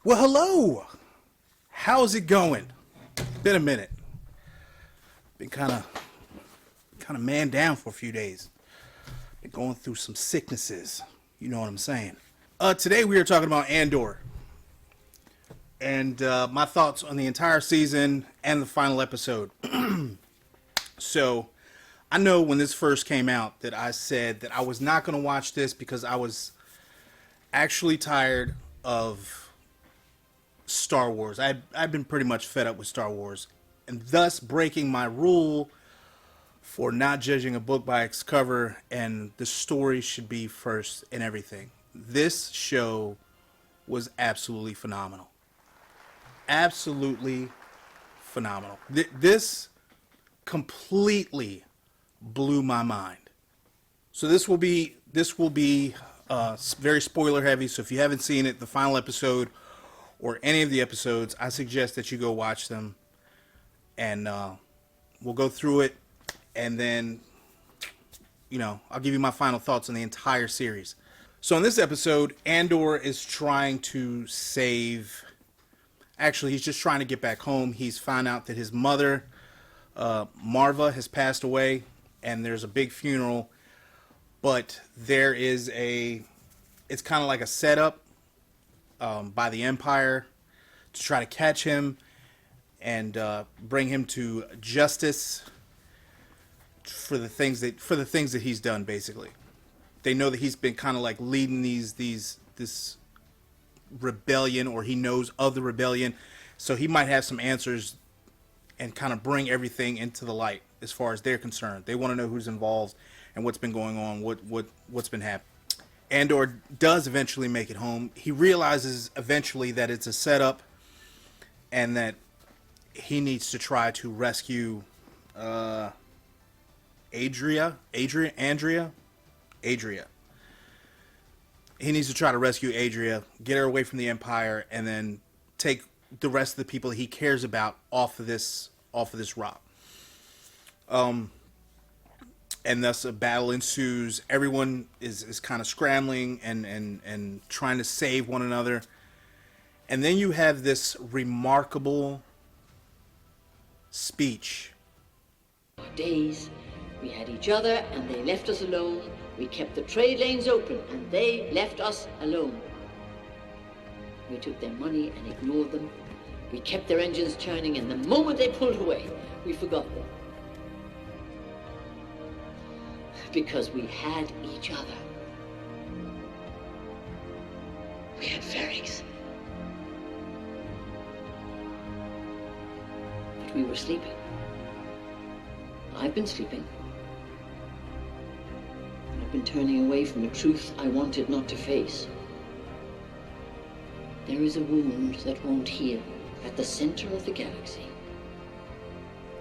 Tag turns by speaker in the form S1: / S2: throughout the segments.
S1: Well, hello. How's it going? Been a minute. Been kind of man down for a few days. Been going through some sicknesses. You know what I'm saying. Today we are talking about Andor and my thoughts on the entire season and the final episode. So, I know when this first came out that I said that I was not going to watch this because I was actually tired of Star Wars. I've been pretty much fed up with Star Wars, and thus breaking my rule for not judging a book by its cover, and the story should be first in everything. This show was absolutely phenomenal. Absolutely phenomenal. This completely blew my mind. So this will be very spoiler heavy. So if you haven't seen it, the final episode or any of the episodes, I suggest that you go watch them, and we'll go through it, and then I'll give you my final thoughts on the entire series. So in this episode, Andor is trying to save. Actually, he's just trying to get back home. He's found out that his mother, Marva, has passed away, and there's a big funeral. But there is it's kind of like a setup by the Empire to try to catch him and bring him to justice for the things that he's done. Basically, they know that he's been kind of like leading this rebellion, or he knows of the rebellion, so he might have some answers and kind of bring everything into the light as far as they're concerned. They want to know who's involved and what's been going on, what's been happening. Andor does eventually make it home. He realizes eventually that it's a setup and that he needs to try to rescue Adria. He needs to try to rescue Adria, get her away from the Empire, and then take the rest of the people he cares about off of this rock. And thus a battle ensues. Everyone is kind of scrambling and trying to save one another. And then you have this remarkable speech.
S2: Days, we had each other and they left us alone. We kept the trade lanes open and they left us alone. We took their money and ignored them. We kept their engines churning, and the moment they pulled away, we forgot them. Because we had each other. We had Ferrix. But we were sleeping. I've been sleeping. I've been turning away from a truth I wanted not to face. There is a wound that won't heal at the center of the galaxy.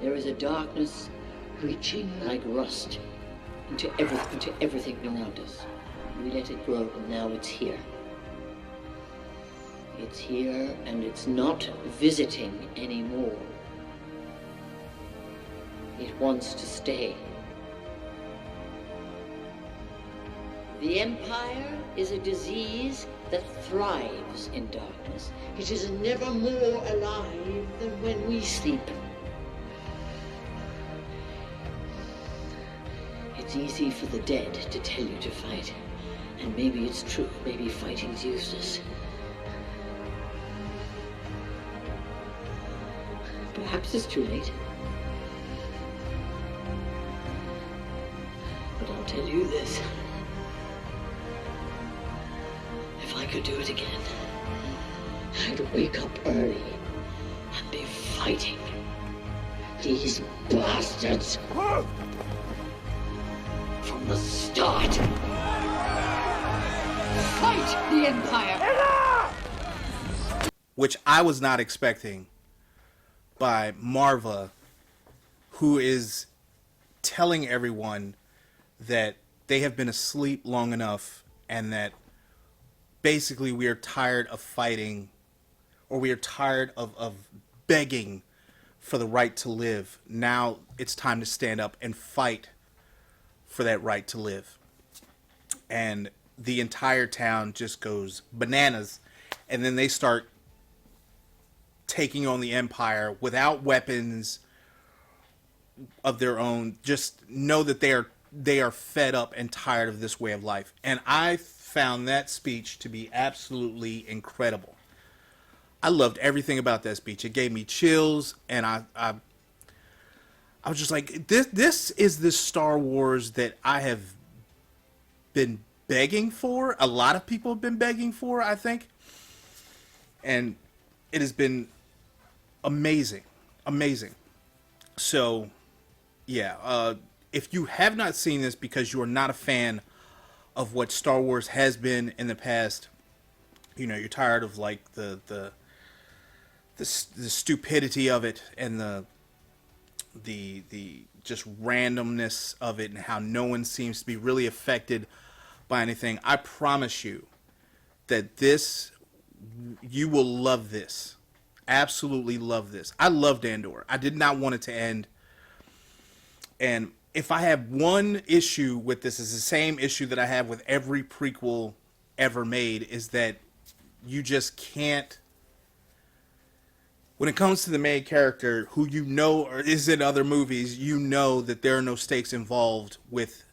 S2: There is a darkness reaching like rust into everything around us. We let it grow, and now it's here. It's here, and it's not visiting anymore. It wants to stay. The Empire is a disease that thrives in darkness. It is never more alive than when we sleep. It's easy for the dead to tell you to fight. And maybe it's true. Maybe fighting's useless. Perhaps it's too late. But I'll tell you this. If I could do it again, I'd wake up early and be fighting these bastards from the start. Fight the Empire!
S1: Which I was not expecting by Marva, who is telling everyone that they have been asleep long enough and that basically we are tired of fighting, or we are tired of begging for the right to live. Now it's time to stand up and fight for that right to live. And the entire town just goes bananas, and then they start taking on the Empire without weapons of their own. Just know that they are fed up and tired of this way of life. And I found that speech to be absolutely incredible. I loved everything about that speech. It gave me chills, and I was just like, this is the Star Wars that I have been begging for. A lot of people have been begging for, I think. And it has been amazing. Amazing. So, yeah, if you have not seen this because you are not a fan of what Star Wars has been in the past, you're tired of like the stupidity of it and the just randomness of it and how no one seems to be really affected by anything. I promise you that you will love this. Absolutely love this. I loved Andor. I did not want it to end. And if I have one issue with this, is the same issue that I have with every prequel ever made, is that you just can't, when it comes to the main character who or is in other movies, that there are no stakes involved with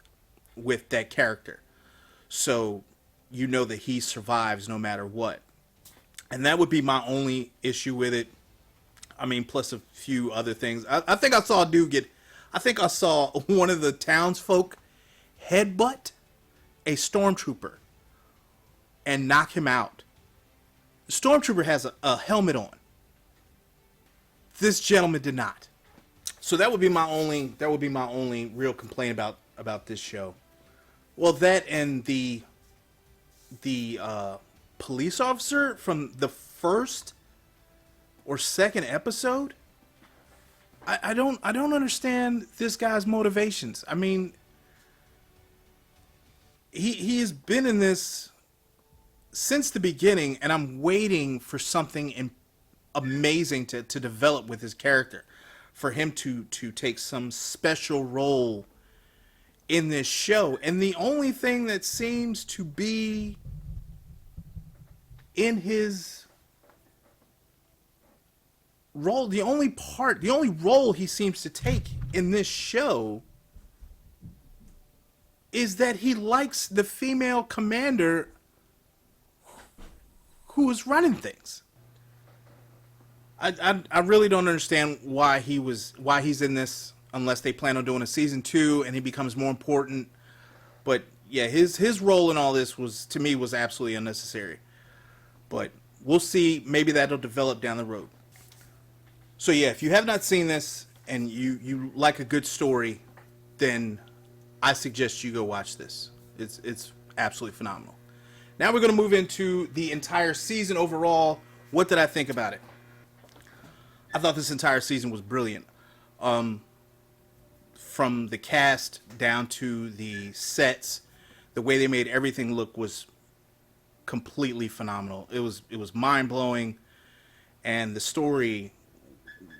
S1: that character. So that he survives no matter what. And that would be my only issue with it. I mean, plus a few other things. I think I saw a dude I think I saw one of the townsfolk headbutt a stormtrooper and knock him out. The stormtrooper has a helmet on. This gentleman did not. So that would be my only real complaint about this show. Well, that and the police officer from the first or second episode. I don't understand this guy's motivations. I mean, he has been in this since the beginning, and I'm waiting for something amazing to develop with his character, for him to take some special role in this show. And the only thing that seems to be in his role, the only role he seems to take in this show is that he likes the female commander who is running things. I really don't understand why he's in this, unless they plan on doing a season 2 and he becomes more important. But yeah, his role in all this was absolutely unnecessary. But we'll see. Maybe that'll develop down the road. So yeah, if you have not seen this and you like a good story, then I suggest you go watch this. It's absolutely phenomenal. Now we're going to move into the entire season overall. What did I think about it? I thought this entire season was brilliant. From the cast down to the sets, the way they made everything look was completely phenomenal. It was mind-blowing, and the story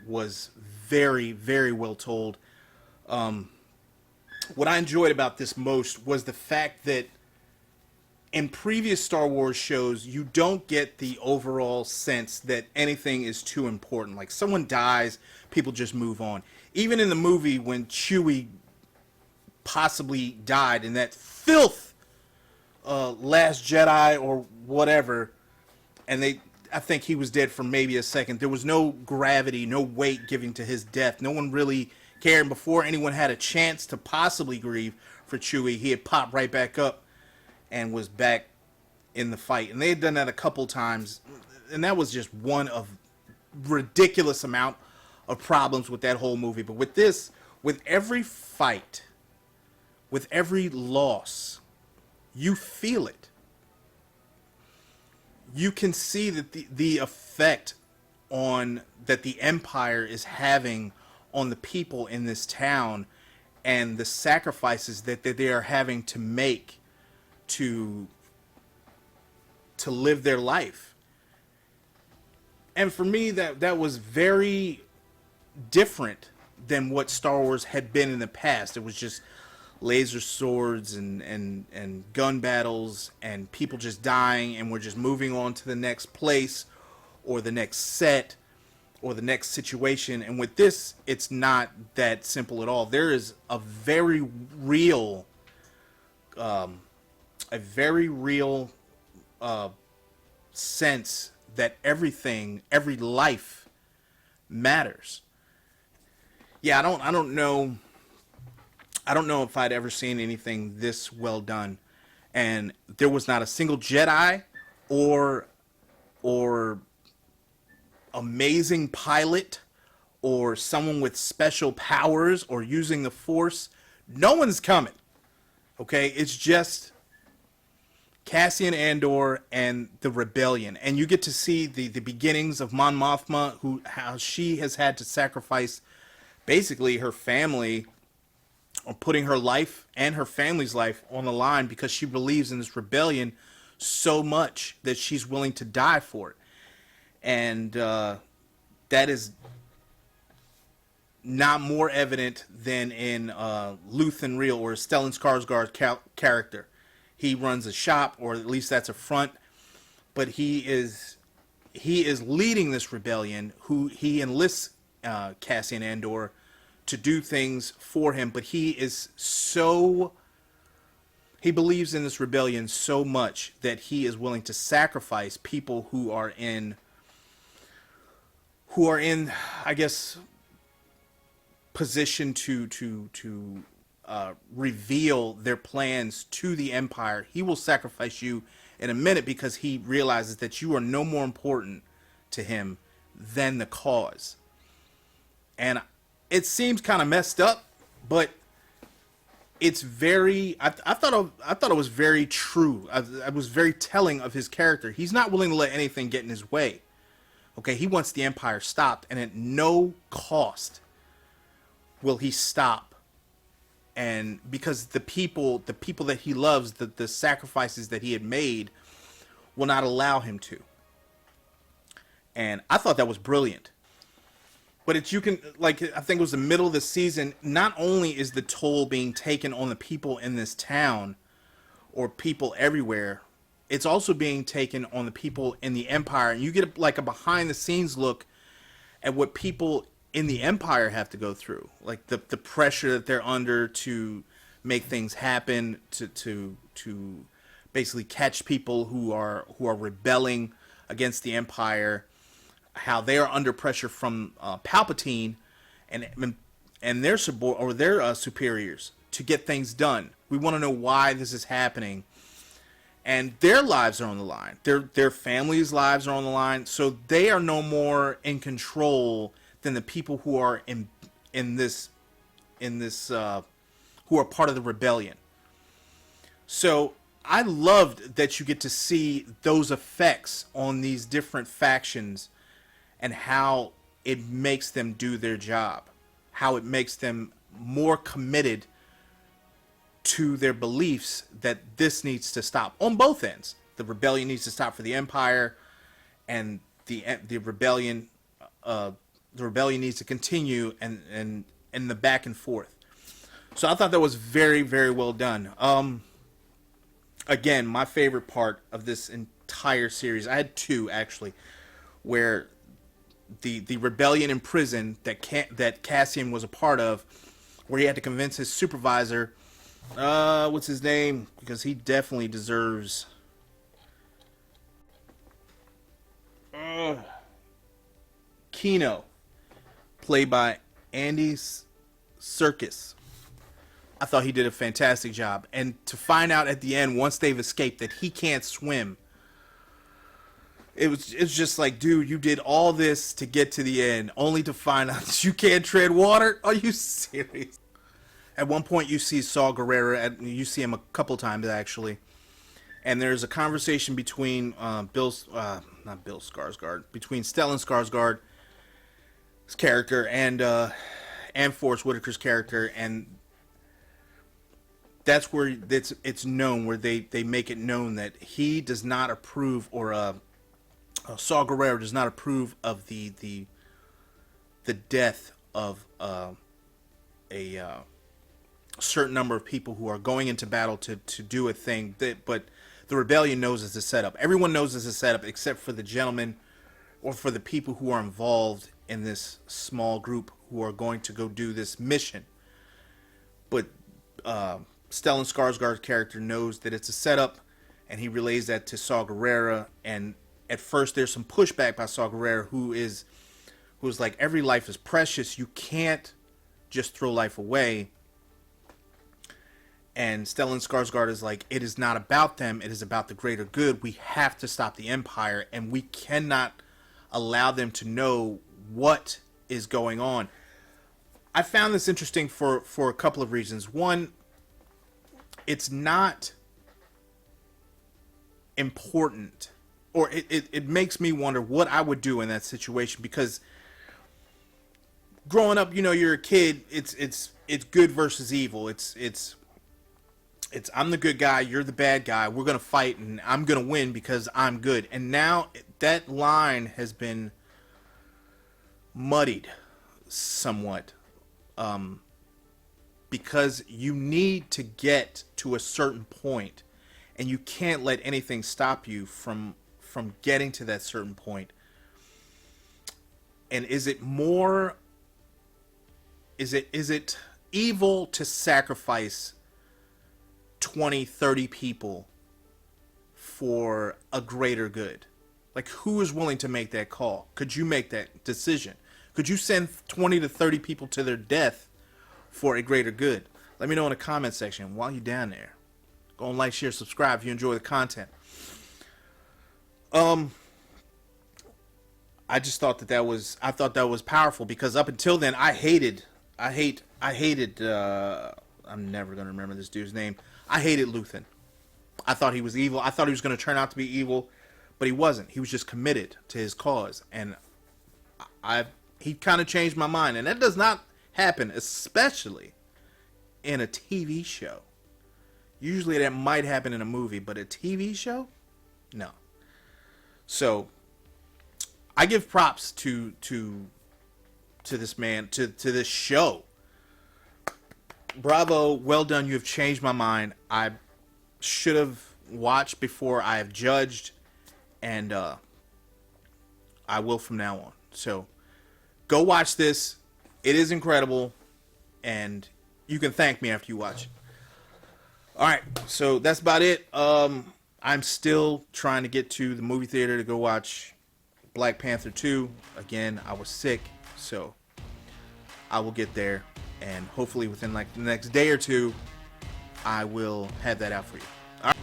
S1: was very, very well told. What I enjoyed about this most was the fact that in previous Star Wars shows, you don't get the overall sense that anything is too important. Like, someone dies, people just move on. Even in the movie, when Chewie possibly died in that filth, Last Jedi or whatever, and I think he was dead for maybe a second. There was no gravity, no weight giving to his death. No one really cared. And before anyone had a chance to possibly grieve for Chewie, he had popped right back up and was back in the fight. And they had done that a couple times, and that was just one of ridiculous amount of problems with that whole movie. But with this, with every fight, with every loss, you feel it. You can see that the effect that the Empire is having on the people in this town, and the sacrifices that they are having to make to live their life. And for me, that was very different than what Star Wars had been in the past. It was just laser swords and gun battles and people just dying, and we're just moving on to the next place or the next set. or the next situation. And with this, it's not that simple at all. There is a very real sense that every life matters. Yeah, I don't know if I'd ever seen anything this well done. And there was not a single Jedi or amazing pilot or someone with special powers or using the Force. No one's coming. Okay? It's just Cassian Andor and the rebellion. And you get to see the beginnings of Mon Mothma, how she has had to sacrifice basically her family, or putting her life and her family's life on the line because she believes in this rebellion so much that she's willing to die for it. And that is not more evident than in Luthen Real, or Stellan Skarsgård's character. He runs a shop, or at least that's a front, but he is leading this rebellion. Who he enlists Cassian Andor to do things for him, but he believes in this rebellion so much that he is willing to sacrifice people who are in, I guess, position to reveal their plans to the Empire. He will sacrifice you in a minute because he realizes that you are no more important to him than the cause. And it seems kind of messed up, but it's very. I thought it was very true. I was very telling of his character. He's not willing to let anything get in his way. Okay, he wants the Empire stopped, and at no cost will he stop. And because the people that he loves, the sacrifices that he had made, will not allow him to. And I thought that was brilliant. But I think it was the middle of the season, not only is the toll being taken on the people in this town, or people everywhere, it's also being taken on the people in the Empire. And you get like a behind the scenes look at what people in the Empire have to go through. Like the pressure that they're under to make things happen, to basically catch people who are rebelling against the Empire. How they are under pressure from Palpatine and their superiors to get things done. We want to know why this is happening, and their lives are on the line. Their families' lives are on the line, so they are no more in control than the people who are in this who are part of the rebellion. So I loved that you get to see those effects on these different factions, and how it makes them do their job, how it makes them more committed to their beliefs that this needs to stop on both ends. The rebellion needs to stop for the Empire, and the rebellion needs to continue, and the back and forth. So I thought that was very, very well done. Again, my favorite part of this entire series, I had two actually, where the rebellion in prison that Cassian was a part of, where he had to convince his supervisor, what's his name? Because he definitely deserves. Kino, played by Andy Serkis. I thought he did a fantastic job, and to find out at the end, once they've escaped, that he can't swim. It's just like, dude, you did all this to get to the end, only to find out that you can't tread water? Are you serious? At one point, you see Saw Gerrera, you see him a couple times, actually. And there's a conversation between not Bill Skarsgård, between Stellan Skarsgård's character and Forrest Whitaker's character, and that's where it's known, where they make it known that he does not approve, or Saw Gerrera does not approve of the death of a certain number of people who are going into battle to do a thing. But the rebellion knows it's a setup. Everyone knows it's a setup except for the gentleman, or for the people who are involved in this small group who are going to go do this mission. But Stellan Skarsgård's character knows that it's a setup, and he relays that to Saw Gerrera. And at first, there's some pushback by Saw Gerrera, who's like, every life is precious. You can't just throw life away. And Stellan Skarsgård is like, it is not about them. It is about the greater good. We have to stop the Empire, and we cannot allow them to know what is going on. I found this interesting for a couple of reasons. One, it's not important, or it makes me wonder what I would do in that situation, because growing up, you're a kid, it's good versus evil. It's I'm the good guy, you're the bad guy, we're going to fight, and I'm going to win because I'm good. And now that line has been muddied somewhat, because you need to get to a certain point, and you can't let anything stop you from getting to that certain point. And is it evil to sacrifice 20, 30 people for a greater good? Like, who is willing to make that call? Could you make that decision? Could you send 20 to 30 people to their death for a greater good? Let me know in the comment section while you're down there. Go and like, share, subscribe if you enjoy the content. I just thought that was powerful, because up until then I hated I'm never going to remember this dude's name. I hated Luthen. I thought he was evil. I thought he was going to turn out to be evil, but he wasn't. He was just committed to his cause, and he kind of changed my mind. And that does not happen, especially in a TV show. Usually that might happen in a movie, but a TV show? No. So I give props to this man, to this show. Bravo, well done. You have changed my mind. I should have watched before I have judged, and I will from now on. So go watch this. It is incredible, and you can thank me after you watch it. All right, so that's about it. I'm still trying to get to the movie theater to go watch Black Panther 2. Again, I was sick, so I will get there, and hopefully within like the next day or two, I will have that out for you. All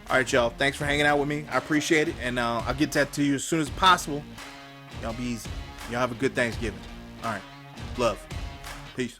S1: right, y'all. Thanks for hanging out with me. I appreciate it, and I'll get that to you as soon as possible. Y'all be easy. Y'all have a good Thanksgiving. All right. Love. Peace.